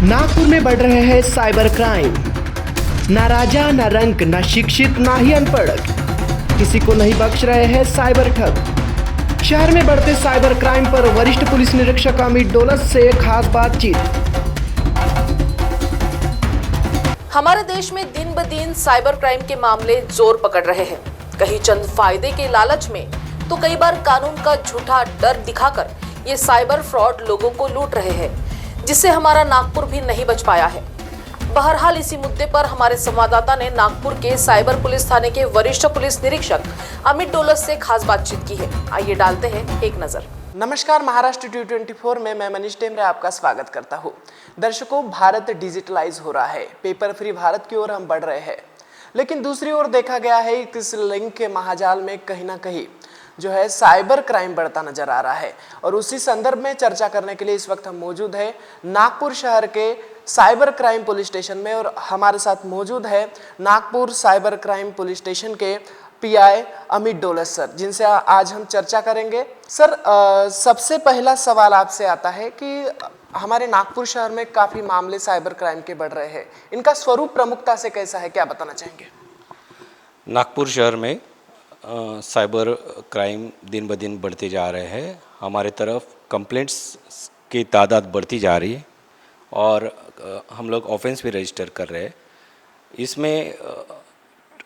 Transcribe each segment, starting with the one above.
नागपुर में बढ़ रहे हैं साइबर क्राइम। ना राजा, ना रंक, ना शिक्षित, ना ही अनपढ़, किसी को नहीं बख्श रहे हैं साइबर ठग। शहर में बढ़ते साइबर क्राइम पर वरिष्ठ पुलिस निरीक्षक अमित डोलस से खास बातचीत। हमारे देश में दिन ब दिन साइबर क्राइम के मामले जोर पकड़ रहे हैं। कहीं चंद फायदे के लालच में तो कई बार कानून का झूठा डर दिखाकर ये साइबर फ्रॉड लोगों को लूट रहे हैं, जिससे हमारा नागपुर भी नहीं बच पाया है। बहरहाल इसी मुद्दे पर हमारे संवाददाता ने नागपुर के साइबर पुलिस थाने के वरिष्ठ पुलिस निरीक्षक अमित डोलस से खास बातचीत की है। आइए डालते हैं एक नजर। नमस्कार, महाराष्ट्र T24 में मैं मनीष टेमरे आपका स्वागत करता हूँ। दर्शकों, भारत डिजिटलाइज हो रहा है, पेपर फ्री भारत की ओर हम बढ़ रहे हैं। लेकिन दूसरी ओर देखा गया है इस लिंक के महाजाल में कहीं ना कहीं जो है साइबर क्राइम बढ़ता नजर आ रहा है। और उसी संदर्भ में चर्चा करने के लिए इस वक्त हम मौजूद हैं नागपुर शहर के साइबर क्राइम पुलिस स्टेशन में, और हमारे साथ मौजूद है Nagpur cyber crime police station के PI अमित डोलस सर, जिनसे आज हम चर्चा करेंगे। सर, सबसे पहला सवाल आपसे आता है कि हमारे नागपुर शहर में काफ़ी मामले साइबर क्राइम के बढ़ रहे हैं, इनका स्वरूप प्रमुखता से कैसा है, क्या बताना चाहेंगे? नागपुर शहर में साइबर क्राइम दिन ब दिन बढ़ते जा रहे हैं। हमारे तरफ कंप्लेंट्स की तादाद बढ़ती जा रही है और हम लोग ऑफेंस भी रजिस्टर कर रहे हैं। इसमें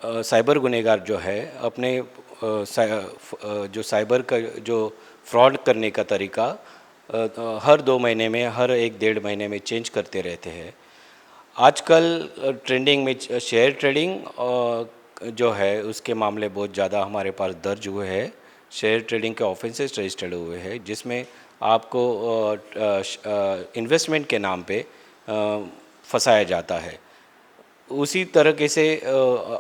साइबर गुनहगार जो है अपने जो साइबर का जो फ्रॉड करने का तरीका हर 2 महीने में, हर 1-1.5 महीने में चेंज करते रहते हैं। आजकल ट्रेंडिंग में शेयर ट्रेडिंग जो है उसके मामले बहुत ज़्यादा हमारे पास दर्ज हुए हैं। शेयर ट्रेडिंग के ऑफेंसेस रजिस्टर्ड हुए हैं, जिसमें आपको इन्वेस्टमेंट के नाम पे फंसाया जाता है। उसी तरीके से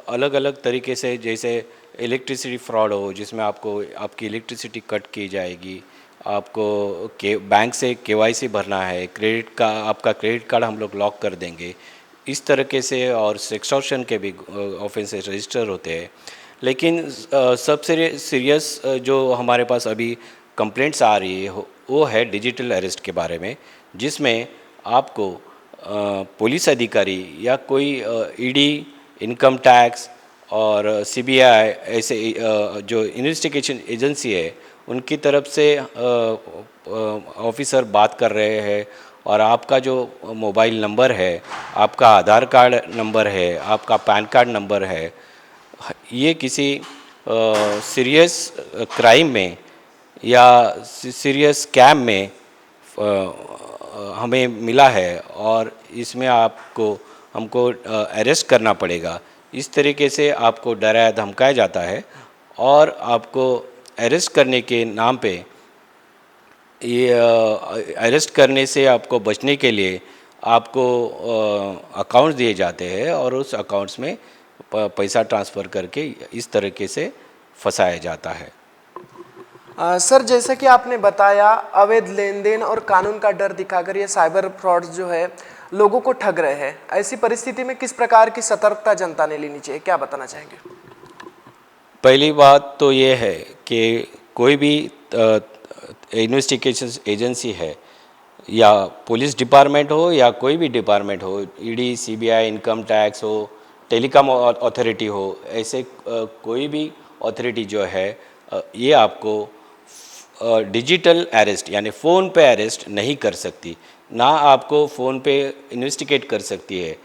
अलग अलग तरीके से, जैसे इलेक्ट्रिसिटी फ्रॉड हो, जिसमें आपको आपकी इलेक्ट्रिसिटी कट की जाएगी, आपको बैंक से KYC भरना है, आपका क्रेडिट कार्ड हम लोग लॉक कर देंगे, इस तरीके से, और एक्सटॉर्शन के भी ऑफेंसेस रजिस्टर होते हैं। लेकिन सबसे सीरियस जो हमारे पास अभी कंप्लेंट्स आ रही है वो है डिजिटल अरेस्ट के बारे में, जिसमें आपको पुलिस अधिकारी या कोई ED, इनकम टैक्स और CBI ऐसे जो इन्वेस्टिगेशन एजेंसी है उनकी तरफ से ऑफिसर बात कर रहे हैं, और आपका जो मोबाइल नंबर है, आपका आधार कार्ड नंबर है, आपका पैन कार्ड नंबर है, ये किसी सीरियस क्राइम में या सीरियस स्कैम में हमें मिला है और इसमें हमको अरेस्ट करना पड़ेगा। इस तरीके से आपको डराया धमकाया जाता है, और आपको अरेस्ट करने के नाम पे ये अरेस्ट करने से आपको बचने के लिए आपको अकाउंट्स दिए जाते हैं, और उस अकाउंट्स में पैसा ट्रांसफ़र करके इस तरीके से फंसाया जाता है। सर, जैसा कि आपने बताया, अवैध लेन देन और कानून का डर दिखाकर ये साइबर फ्रॉड जो है लोगों को ठग रहे हैं। ऐसी परिस्थिति में किस प्रकार की सतर्कता जनता ने लेनी चाहिए, क्या बताना चाहेंगे? पहली बात तो ये है कि कोई भी इन्वेस्टिगेशन एजेंसी है, या पुलिस डिपार्टमेंट हो या कोई भी डिपार्टमेंट हो, ED, CBI, इनकम टैक्स हो, टेलीकॉम अथॉरिटी हो, ऐसे कोई भी अथॉरिटी जो है ये आपको डिजिटल अरेस्ट यानी फ़ोन पे अरेस्ट नहीं कर सकती, ना आपको फ़ोन पे इन्वेस्टिगेट कर सकती है।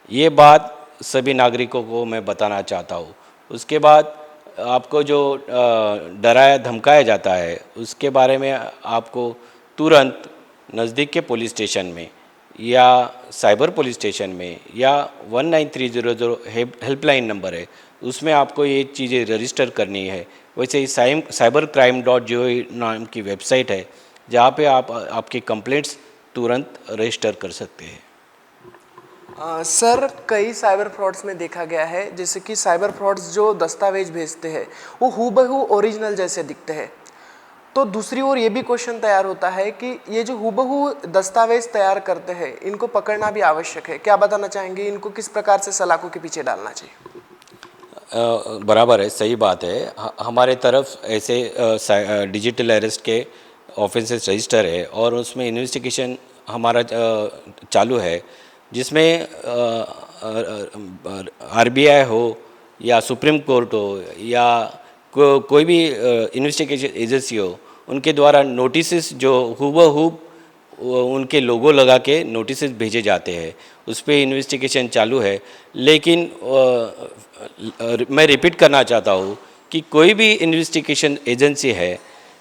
ये बात सभी नागरिकों को मैं बताना चाहता हूँ। उसके बाद आपको जो डराया धमकाया जाता है उसके बारे में आपको तुरंत नज़दीक के पुलिस स्टेशन में या साइबर पुलिस स्टेशन में या 19300 हेल्पलाइन नंबर है, उसमें आपको ये चीज़ें रजिस्टर करनी है। वैसे ही cybercrime.gov नाम की वेबसाइट है, जहाँ पे आप आपकी कंप्लेंट्स तुरंत रजिस्टर कर सकते हैं। सर, कई साइबर फ्रॉड्स में देखा गया है, जैसे कि साइबर फ्रॉड्स जो दस्तावेज भेजते हैं वो हूबहू ओरिजिनल जैसे दिखते हैं। तो दूसरी ओर ये भी क्वेश्चन तैयार होता है कि ये जो हूबहू दस्तावेज तैयार करते हैं इनको पकड़ना भी आवश्यक है। क्या बताना चाहेंगे, इनको किस प्रकार से सलाखों के पीछे डालना चाहिए? बराबर है, सही बात है। हमारे तरफ ऐसे डिजिटल अरेस्ट के ऑफेंसेस रजिस्टर है, और उसमें इन्वेस्टिगेशन हमारा चालू है, जिसमें आरबीआई हो या सुप्रीम कोर्ट हो या कोई भी इन्वेस्टिगेशन एजेंसी हो, उनके द्वारा नोटिस जो हूबहू उनके लोगो लगा के नोटिस भेजे जाते हैं, उस पर इन्वेस्टिगेशन चालू है। लेकिन मैं रिपीट करना चाहता हूँ कि कोई भी इन्वेस्टिगेशन एजेंसी है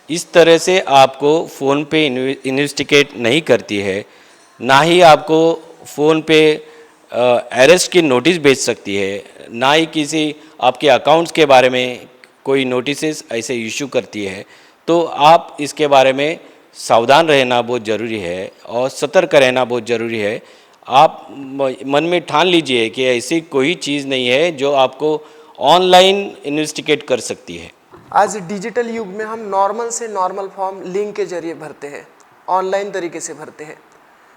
इस तरह से आपको फ़ोन पे इन्वेस्टिगेट नहीं करती है, ना ही आपको फ़ोन पे अरेस्ट की नोटिस भेज सकती है, ना ही किसी आपके अकाउंट्स के बारे में कोई नोटिस ऐसे इशू करती है। तो आप इसके बारे में सावधान रहना बहुत ज़रूरी है और सतर्क रहना बहुत ज़रूरी है। आप मन में ठान लीजिए कि ऐसी कोई चीज़ नहीं है जो आपको ऑनलाइन इन्वेस्टिगेट कर सकती है। आज डिजिटल युग में हम नॉर्मल से नॉर्मल फॉर्म लिंक के जरिए भरते हैं, ऑनलाइन तरीके से भरते हैं,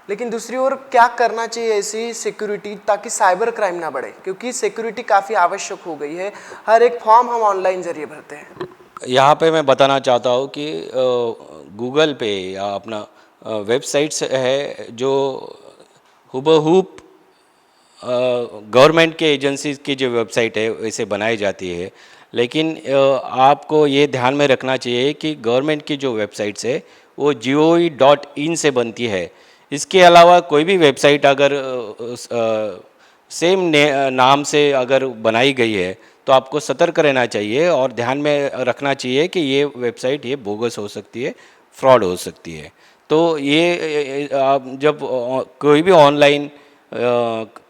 लेकिन दूसरी ओर क्या करना चाहिए ऐसी सिक्योरिटी ताकि साइबर क्राइम ना बढ़े, क्योंकि सिक्योरिटी काफ़ी आवश्यक हो गई है। हर एक फॉर्म हम ऑनलाइन जरिए भरते हैं। यहाँ पे मैं बताना चाहता हूँ कि गूगल पे या अपना वेबसाइट्स है जो हुबहूब गवर्नमेंट के एजेंसीज की जो वेबसाइट है वैसे बनाई जाती है। लेकिन आपको ये ध्यान में रखना चाहिए कि गवर्नमेंट की जो वेबसाइट्स है वो gov.in से बनती है। इसके अलावा कोई भी वेबसाइट अगर सेम नाम से अगर बनाई गई है तो आपको सतर्क रहना चाहिए और ध्यान में रखना चाहिए कि ये वेबसाइट ये बोगस हो सकती है, फ्रॉड हो सकती है। तो ये आप जब कोई भी ऑनलाइन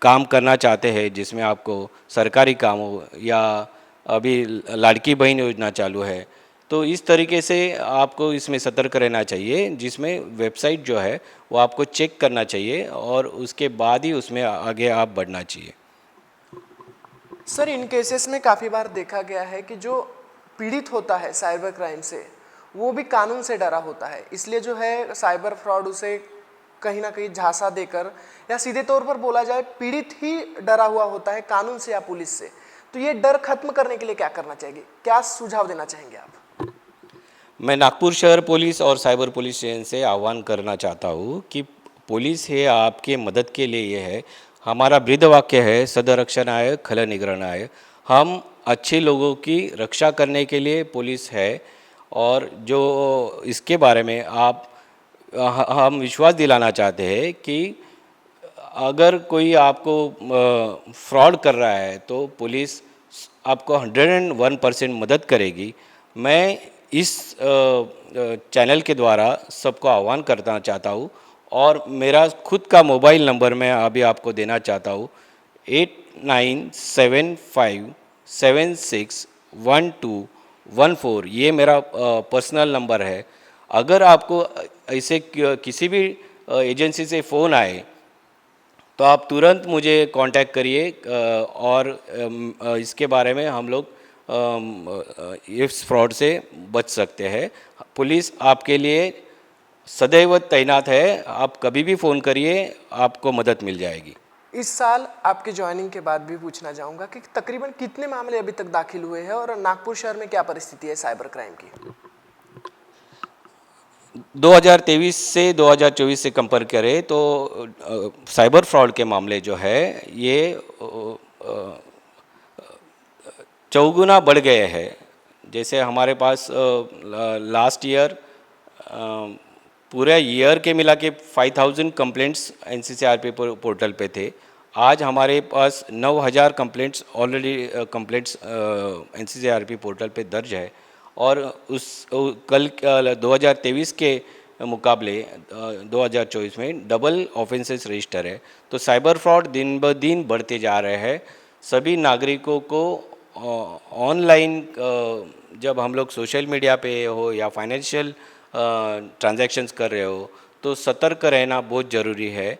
काम करना चाहते हैं जिसमें आपको सरकारी काम हो या अभी लाड़की बहन योजना चालू है, तो इस तरीके से आपको इसमें सतर्क रहना चाहिए, जिसमें वेबसाइट जो है वो आपको चेक करना चाहिए और उसके बाद ही उसमें आगे आप बढ़ना चाहिए। सर, इन केसेस में काफ़ी बार देखा गया है कि जो पीड़ित होता है साइबर क्राइम से वो भी कानून से डरा होता है, इसलिए जो है साइबर फ्रॉड उसे कहीं ना कहीं झांसा देकर या सीधे तौर पर बोला जाए पीड़ित ही डरा हुआ होता है कानून से या पुलिस से। तो ये डर खत्म करने के लिए क्या करना चाहिए, क्या सुझाव देना चाहेंगे आप? मैं नागपुर शहर पुलिस और साइबर पुलिस स्टेशन से आह्वान करना चाहता हूँ कि पुलिस है आपके मदद के लिए ये है। हमारा बृहद वाक्य है सदरक्षणाय खल निग्रहणाय। हम अच्छे लोगों की रक्षा करने के लिए पुलिस है और जो इसके बारे में हम विश्वास दिलाना चाहते हैं कि अगर कोई आपको फ्रॉड कर रहा है तो पुलिस आपको 101% मदद करेगी। मैं इस चैनल के द्वारा सबको आह्वान करना चाहता हूँ और मेरा खुद का मोबाइल नंबर मैं अभी आपको देना चाहता हूँ 8975761214। ये मेरा पर्सनल नंबर है। अगर आपको ऐसे किसी भी एजेंसी से फ़ोन आए तो आप तुरंत मुझे कांटेक्ट करिए और इसके बारे में हम लोग इस फ्रॉड से बच सकते हैं। पुलिस आपके लिए सदैव तैनात है, आप कभी भी फ़ोन करिए, आपको मदद मिल जाएगी। इस साल आपके ज्वाइनिंग के बाद भी पूछना चाहूँगा कि तकरीबन कितने मामले अभी तक दाखिल हुए हैं और नागपुर शहर में क्या परिस्थिति है साइबर क्राइम की? 2023 से 2024 से कंपेयर करें तो साइबर फ्रॉड के मामले जो है ये चौगुना बढ़ गए हैं। जैसे हमारे पास लास्ट ईयर पूरे ईयर के मिला के 5000 कंप्लेंट्स NCCRP पोर्टल पे थे। आज हमारे पास 9000 complaints already complaints NCCRP portal पे दर्ज है और उस कल 2023 के मुकाबले 2024 में डबल ऑफेंसेस रजिस्टर है। तो साइबर फ्रॉड दिन ब दिन बढ़ते जा रहे हैं। सभी नागरिकों को ऑनलाइन जब हम लोग सोशल मीडिया पे हो या फाइनेंशियल ट्रांजैक्शंस कर रहे हो तो सतर्क रहना बहुत ज़रूरी है।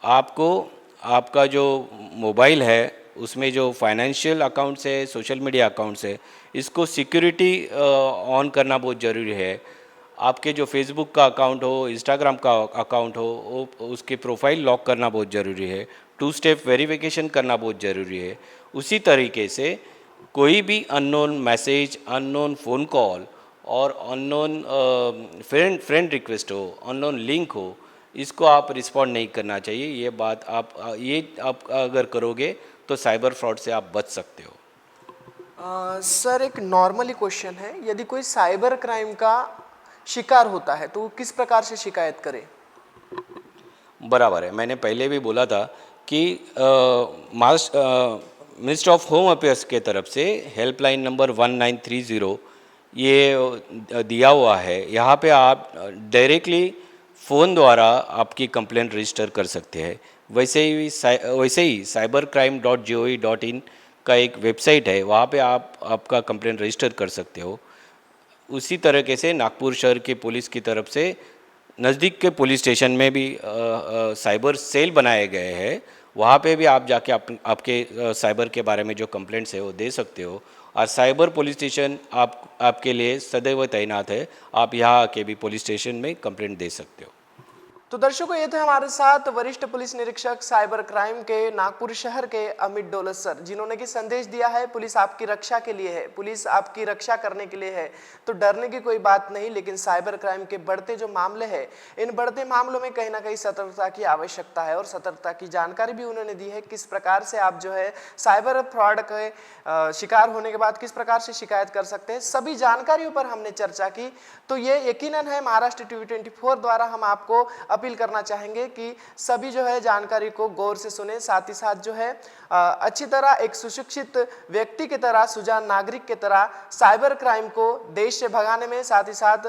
आपको आपका जो मोबाइल है उसमें जो फाइनेंशियल अकाउंट्स है, सोशल मीडिया अकाउंट्स है, इसको सिक्योरिटी ऑन करना बहुत ज़रूरी है। आपके जो फेसबुक का अकाउंट हो, इंस्टाग्राम का अकाउंट हो, उसके प्रोफाइल लॉक करना बहुत ज़रूरी है। 2 स्टेप वेरिफिकेशन करना बहुत ज़रूरी है। उसी तरीके से कोई भी unknown message, unknown phone call और अननोन फ्रेंड रिक्वेस्ट हो, अननोन लिंक हो, इसको आप रिस्पॉन्ड नहीं करना चाहिए। ये बात आप अगर करोगे तो साइबर फ्रॉड से आप बच सकते हो। सर एक नॉर्मली क्वेश्चन है, यदि कोई साइबर क्राइम का शिकार होता है तो वो किस प्रकार से शिकायत करे? बराबर है, मैंने पहले भी बोला था कि मिनिस्ट्री ऑफ होम अफेयर्स के तरफ से हेल्पलाइन नंबर 1930 ये दिया हुआ है। यहाँ पे आप डायरेक्टली फ़ोन द्वारा आपकी कंप्लेंट रजिस्टर कर सकते हैं। वैसे ही cybercrime.gov.in का एक वेबसाइट है, वहाँ पे आप आपका कंप्लेंट रजिस्टर कर सकते हो। उसी तरीके से नागपुर शहर की पुलिस की तरफ से नज़दीक के पुलिस स्टेशन में भी साइबर सेल बनाए गए हैं। वहाँ पे भी आप जाके आपके साइबर के बारे में जो कंप्लेंट्स है वो दे सकते हो। और साइबर पुलिस स्टेशन आपके लिए सदैव तैनात है। आप यहाँ आके भी पुलिस स्टेशन में कंप्लेंट दे सकते हो। तो दर्शकों, ये थे हमारे साथ वरिष्ठ पुलिस निरीक्षक साइबर क्राइम के नागपुर शहर के अमित डोलस सर, जिन्होंने कि संदेश दिया है पुलिस आपकी रक्षा के लिए है, पुलिस आपकी रक्षा करने के लिए है, तो डरने की कोई बात नहीं। लेकिन साइबर क्राइम के बढ़ते जो मामले हैं, इन बढ़ते मामलों में कहीं ना कहीं सतर्कता की आवश्यकता है और सतर्कता की जानकारी भी उन्होंने दी है। किस प्रकार से आप जो है साइबर फ्रॉड के शिकार होने के बाद किस प्रकार से शिकायत कर सकते हैं, सभी जानकारियों पर हमने चर्चा की। तो ये यकीनन है महाराष्ट्र टीवी 24 द्वारा हम आपको अपील करना चाहेंगे कि सभी जो है जानकारी को गौर से सुने, साथ ही साथ जो है अच्छी तरह एक सुशिक्षित व्यक्ति की तरह, सुजान नागरिक की तरह साइबर क्राइम को देश से भगाने में, साथ ही साथ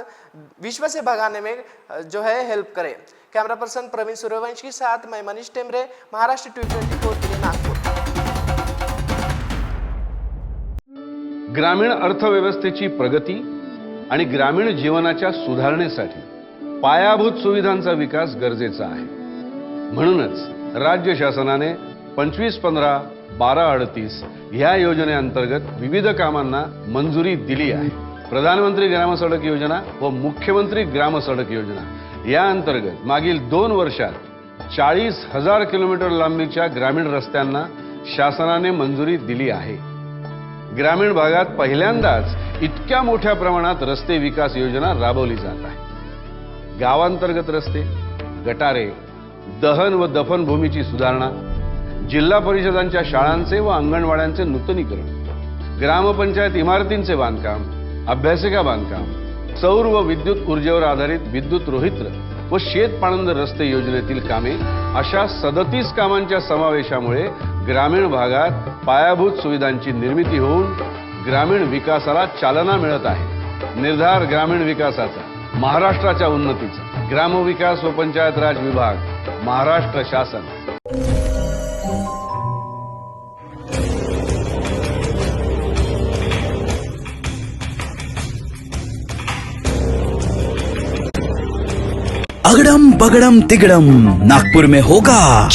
विश्व से भगाने में जो है हेल्प करें। कैमरा पर्सन प्रवीण सूर्यवंशी के साथ मैं मनीष टेमरे, महाराष्ट्र टीवी 24 के लिए नागपुर। ग्रामीण अर्थव्यवस्थेची प्रगती आणि ग्रामीण जीवनाच्या सुधारणेसाठी पायाभूत सुविधांचा विकास गरजेचा आहे। म्हणूनच राज्य शासनाने 25-15-12-38 ह्या योजनेअंतर्गत विविध कामांना मंजुरी दिली आहे। प्रधानमंत्री ग्राम सडक योजना व मुख्यमंत्री ग्राम सडक योजना या अंतर्गत मागील 2 वर्षात 40,000 किलोमीटर लांबीच्या ग्रामीण रस्त्यांना शासनाने मंजुरी दिली आहे। ग्रामीण भागात पहिल्यांदाच इतक्या मोठ्या प्रमाणात रस्ते विकास योजना राबवली जात आहे। गावांतर्गत रस्ते, गटारे, दहन व दफन भूमीची सुधारणा, जिल्हा परिषदांच्या शाळांचे व अंगणवाड्यांचे नूतनीकरण, ग्रामपंचायत इमारतींचे बांधकाम, अभ्यासिका बांधकाम, सौर व विद्युत ऊर्जेवर आधारित विद्युत रोहित्र व शेतपाणंद रस्ते योजनेतील कामे अशा 37 कामांच्या समावेशामुळे ग्रामीण भागात पायाभूत सुविधांची निर्मिती होऊन ग्रामीण विकासाला चालना मिळत आहे। निर्धार ग्रामीण विकासाचा, महाराष्ट्राच्या उन्नतीचा, ग्रामविकास व पंचायत राज विभाग, महाराष्ट्र शासन। अगड़म बगड़म तिगड़म नागपुर में होगा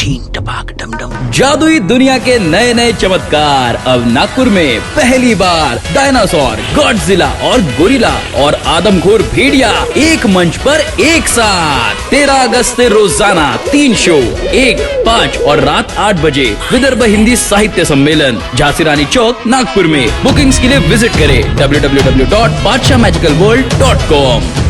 जादुई दुनिया के नए नए चमत्कार। अब नागपुर में पहली बार डायनासोर, गॉडजिला और गोरिल्ला और आदमखोर भेड़िया एक मंच पर एक साथ। 13 अगस्त से रोजाना 3 शो, 1, 5 और रात 8 बजे विदर्भ हिंदी साहित्य सम्मेलन, झांसी रानी चौक, नागपुर में। बुकिंग्स के लिए विजिट करें www.badshahmagicalworld.com।